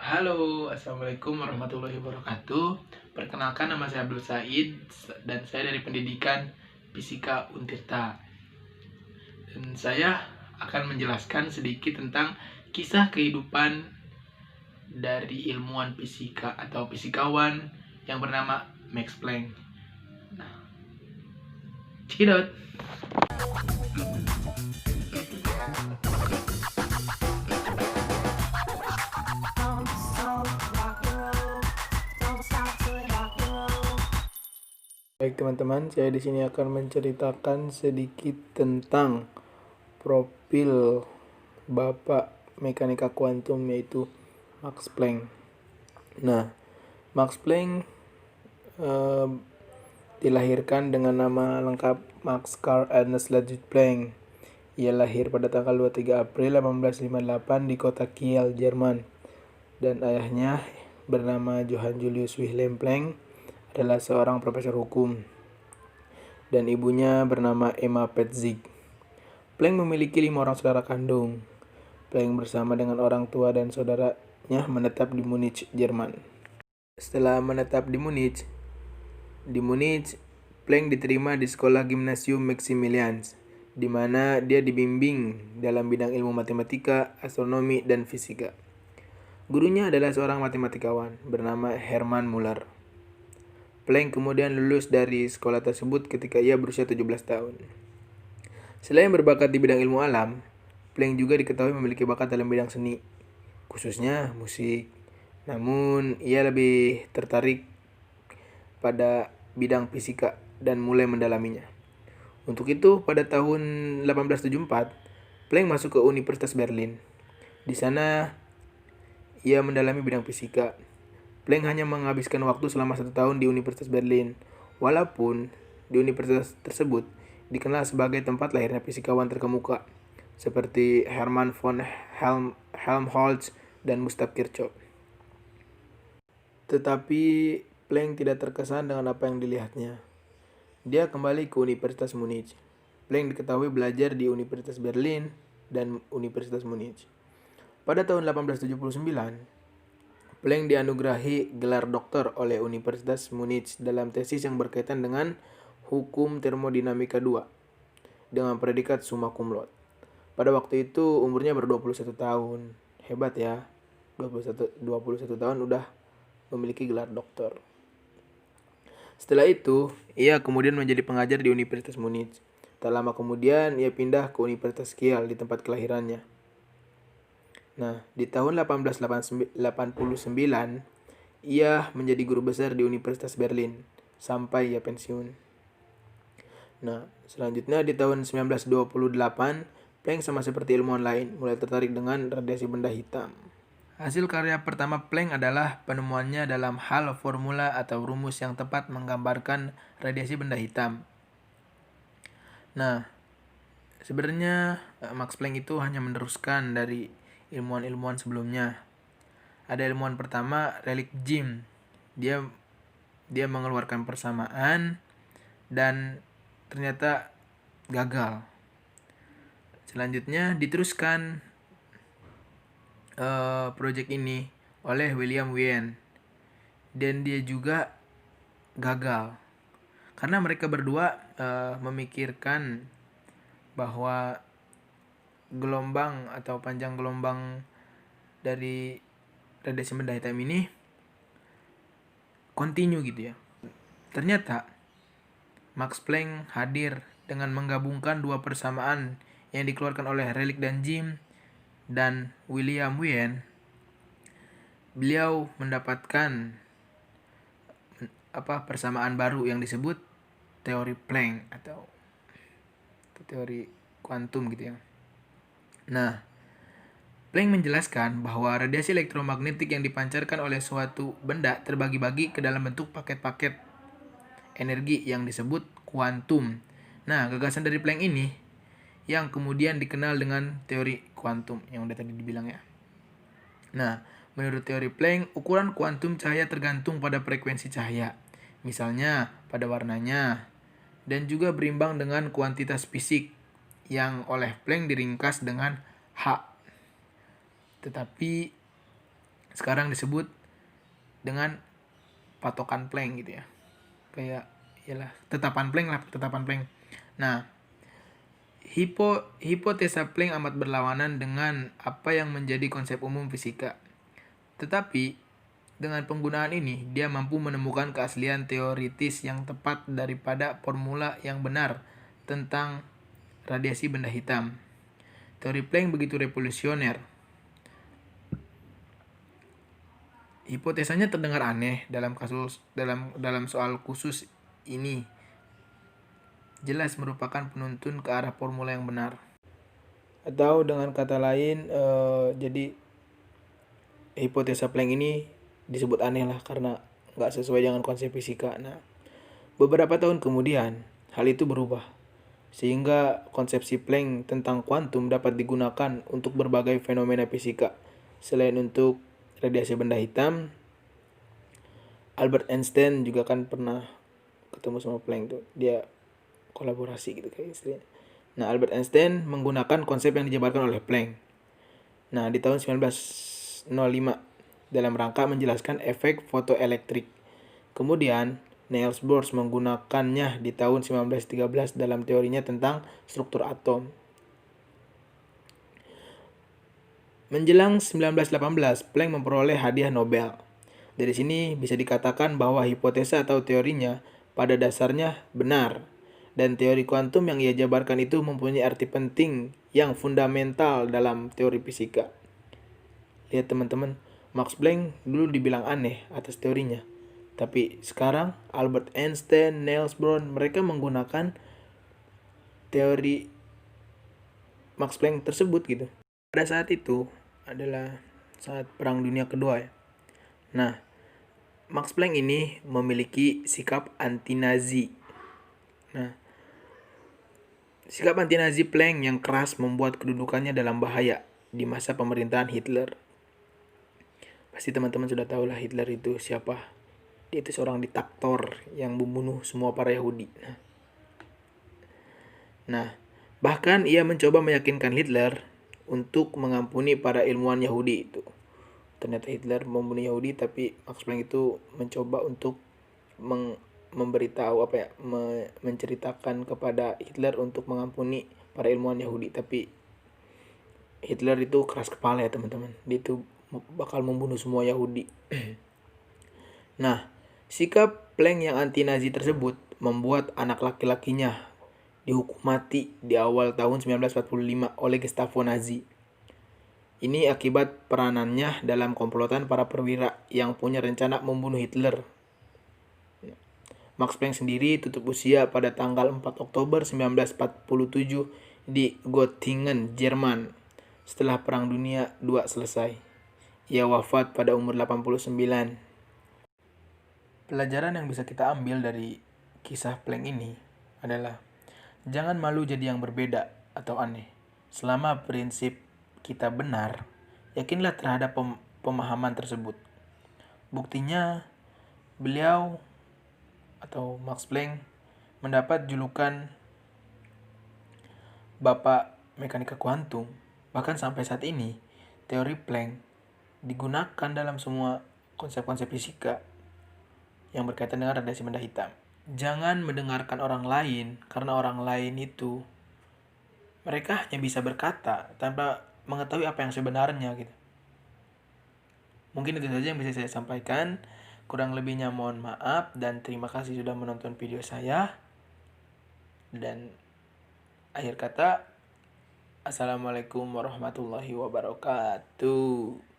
Halo, Assalamualaikum warahmatullahi wabarakatuh. Perkenalkan, nama saya Abdul Said dan saya dari Pendidikan Fisika Untirta. Dan saya akan menjelaskan sedikit tentang kisah kehidupan dari ilmuwan fisika atau fisikawan yang bernama Max Planck. Nah, cekidot. Baik teman-teman, saya di sini akan menceritakan sedikit tentang profil Bapak Mekanika Kuantum, yaitu Max Planck. Nah, Max Planck dilahirkan dengan nama lengkap Max Carl Ernst Ludwig Planck. Ia lahir pada tanggal 23 April 1858 di kota Kiel, Jerman. Dan ayahnya bernama Johann Julius Wilhelm Planck, adalah seorang profesor hukum. Dan ibunya bernama Emma Petzig. Planck memiliki 5 orang saudara kandung. Planck bersama dengan orang tua dan saudaranya menetap di Munich, Jerman. Setelah menetap di Munich, Planck diterima di sekolah Gymnasium Maximilians, di mana dia dibimbing dalam bidang ilmu matematika, astronomi, dan fisika. Gurunya adalah seorang matematikawan bernama Hermann Müller. Planck kemudian lulus dari sekolah tersebut ketika ia berusia 17 tahun. Selain berbakat di bidang ilmu alam, Planck juga diketahui memiliki bakat dalam bidang seni, khususnya musik. Namun, ia lebih tertarik pada bidang fisika dan mulai mendalaminya. Untuk itu, pada tahun 1874, Planck masuk ke Universitas Berlin. Di sana, ia mendalami bidang fisika. Planck hanya menghabiskan waktu selama 1 tahun di Universitas Berlin, walaupun di universitas tersebut dikenal sebagai tempat lahirnya fisikawan terkemuka, seperti Hermann von Helmholtz dan Gustav Kirchhoff. Tetapi Planck tidak terkesan dengan apa yang dilihatnya. Dia kembali ke Universitas Munich. Planck diketahui belajar di Universitas Berlin dan Universitas Munich. Pada tahun 1879, Planck dianugerahi gelar doktor oleh Universitas Munich dalam tesis yang berkaitan dengan hukum termodinamika 2 dengan predikat summa cum laude. Pada waktu itu umurnya baru 21 tahun. Hebat ya. 21 tahun udah memiliki gelar doktor. Setelah itu, ia kemudian menjadi pengajar di Universitas Munich. Tak lama kemudian, ia pindah ke Universitas Kiel di tempat kelahirannya. Nah, di tahun 1889, ia menjadi guru besar di Universitas Berlin sampai ia pensiun. Nah, selanjutnya di tahun 1928, Planck sama seperti ilmuwan lain mulai tertarik dengan radiasi benda hitam. Hasil karya pertama Planck adalah penemuannya dalam hal formula atau rumus yang tepat menggambarkan radiasi benda hitam. Nah, sebenarnya Max Planck itu hanya meneruskan dari ilmuwan-ilmuwan sebelumnya. Ada ilmuwan pertama, Relic Jim. Dia mengeluarkan persamaan dan ternyata gagal. Selanjutnya diteruskan proyek ini oleh William Wien, dan dia juga gagal karena mereka berdua memikirkan bahwa gelombang atau panjang gelombang dari radiasi benda hitam ini kontinu gitu ya. Ternyata Max Planck hadir dengan menggabungkan dua persamaan yang dikeluarkan oleh Relic dan Jim dan William Wien. Beliau mendapatkan persamaan baru yang disebut teori Planck atau teori kuantum gitu ya. Nah, Planck menjelaskan bahwa radiasi elektromagnetik yang dipancarkan oleh suatu benda terbagi-bagi ke dalam bentuk paket-paket energi yang disebut kuantum. Nah, gagasan dari Planck ini yang kemudian dikenal dengan teori kuantum yang udah tadi dibilang ya. Nah, menurut teori Planck, ukuran kuantum cahaya tergantung pada frekuensi cahaya, misalnya pada warnanya, dan juga berimbang dengan kuantitas fisik yang oleh Planck diringkas dengan H. Tetapi sekarang disebut dengan patokan Planck gitu ya. Kayak yalah, tetapan Planck. Nah, hipotesa Planck amat berlawanan dengan apa yang menjadi konsep umum fisika. Tetapi dengan penggunaan ini, dia mampu menemukan keaslian teoritis yang tepat daripada formula yang benar tentang radiasi benda hitam. Teori Planck begitu revolusioner. Hipotesanya terdengar aneh dalam soal khusus ini. Jelas merupakan penuntun ke arah formula yang benar. Atau dengan kata lain, jadi hipotesa Planck ini disebut aneh lah karena nggak sesuai dengan konsep fisika. Nah, beberapa tahun kemudian hal itu berubah sehingga konsepsi Planck tentang kuantum dapat digunakan untuk berbagai fenomena fisika. Selain untuk radiasi benda hitam, Albert Einstein juga kan pernah ketemu sama Planck tuh. Dia kolaborasi gitu kayak istilahnya. Nah, Albert Einstein menggunakan konsep yang dijabarkan oleh Planck. Nah, di tahun 1905 dalam rangka menjelaskan efek fotoelektrik. Kemudian, Niels Bohr menggunakannya di tahun 1913 dalam teorinya tentang struktur atom. Menjelang 1918, Planck memperoleh hadiah Nobel. Dari sini bisa dikatakan bahwa hipotesa atau teorinya pada dasarnya benar, dan teori kuantum yang ia jabarkan itu mempunyai arti penting yang fundamental dalam teori fisika. Lihat teman-teman, Max Planck dulu dibilang aneh atas teorinya. Tapi sekarang Albert Einstein, Niels Bohr, mereka menggunakan teori Max Planck tersebut gitu. Pada saat itu adalah saat Perang Dunia Kedua ya. Nah, Max Planck ini memiliki sikap anti-Nazi. Nah, sikap anti-Nazi Planck yang keras membuat kedudukannya dalam bahaya di masa pemerintahan Hitler. Pasti teman-teman sudah tahu lah Hitler itu siapa. Dia itu seorang diktator yang membunuh semua para Yahudi. Nah, bahkan ia mencoba meyakinkan Hitler untuk mengampuni para ilmuwan Yahudi itu. Ternyata Hitler membunuh Yahudi, tapi Max Planck itu mencoba untuk memberitahu menceritakan kepada Hitler untuk mengampuni para ilmuwan Yahudi. Tapi Hitler itu keras kepala ya teman-teman. Dia itu bakal membunuh semua Yahudi. Nah, sikap Planck yang anti-Nazi tersebut membuat anak laki-lakinya dihukum mati di awal tahun 1945 oleh Gestapo Nazi. Ini akibat peranannya dalam komplotan para perwira yang punya rencana membunuh Hitler. Max Planck sendiri tutup usia pada tanggal 4 Oktober 1947 di Göttingen, Jerman, setelah Perang Dunia II selesai. Ia wafat pada umur 89. Pelajaran yang bisa kita ambil dari kisah Planck ini adalah jangan malu jadi yang berbeda atau aneh. Selama prinsip kita benar, yakinlah terhadap pemahaman tersebut. Buktinya, beliau atau Max Planck mendapat julukan Bapak Mekanika Kuantum. Bahkan sampai saat ini, teori Planck digunakan dalam semua konsep-konsep fisika yang berkaitan dengan radiasi benda hitam. Jangan mendengarkan orang lain, karena orang lain itu mereka hanya bisa berkata tanpa mengetahui apa yang sebenarnya gitu. Mungkin itu saja yang bisa saya sampaikan. Kurang lebihnya mohon maaf dan terima kasih sudah menonton video saya. Dan akhir kata, Assalamualaikum warahmatullahi wabarakatuh.